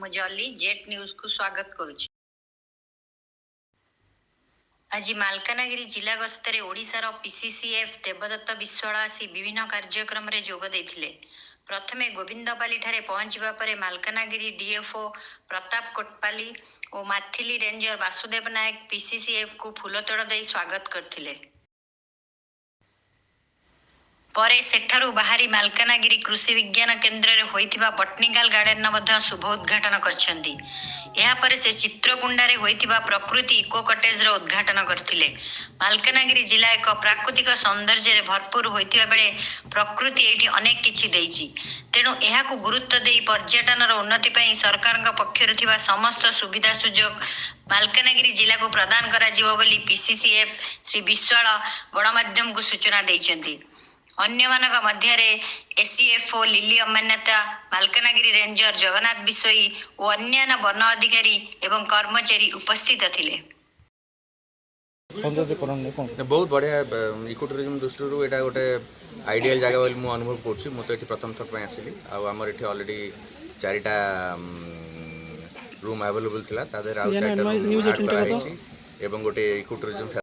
मु जल्दी jet news को स्वागत करुछि। आज मालकानगिरी जिला गस्तरे ओडिशार पीसीसीएफ देवदत्त विश्वाल आसी विभिन्न कार्यक्रम रे जोग देथिले। प्रथमे गोविंदपाली ठारे पहुंचबा परे मालकानगिरी डीएफओ प्रताप कोटपाली और माथिली रेंजर वासुदेव नायक पीसीसीएफ को फूलतोड़ दे स्वागत करथिले। परे सेठारु बाहरी मालकानगिरी कृषि विज्ञान केन्द्र रे होइथिबा बटनिकल गार्डन मध्य शुभ उद्घाटन करछंती। एहा परे से चित्रकुंडा रे होइथिबा प्रकृति इको कटेज रो उद्घाटन करथिले। मालकानगिरी जिला एक प्राकृतिक सौंदर्य रे भरपूर होइथिबा बेले प्रकृति एठी अनेक किछि देइछि। तेणु एहाकु गुरुत्व देई पर्यटन रो उन्नति पई सरकारक पक्षरु थिबा समस्त सुविधा सुयोग मालकानगिरी जिला को प्रदान करा जिवो बोली पीसीसीएफ श्री विश्वाल गणमाध्यम को सूचना दैछंती। अन्य मानक मध्य एसीएफओ लिली अमान्यता मालकानगिरी रेंजर जगन्नाथ बिशोई और अन्य वन अधिकारी एवं कर्मचारी उपस्थित थिले। बहुत बढ़िया इको टूरिज्म दृष्टि यहाँ गोटे आइडियल जगह बोली मुझे अनुभव करुँच। मुझे ये प्रथम थर पर आसली आमर ये अलरेडी 4टा रूम अवेलेबल था, आउ 4टा रूम गोटे इको टूरिज्म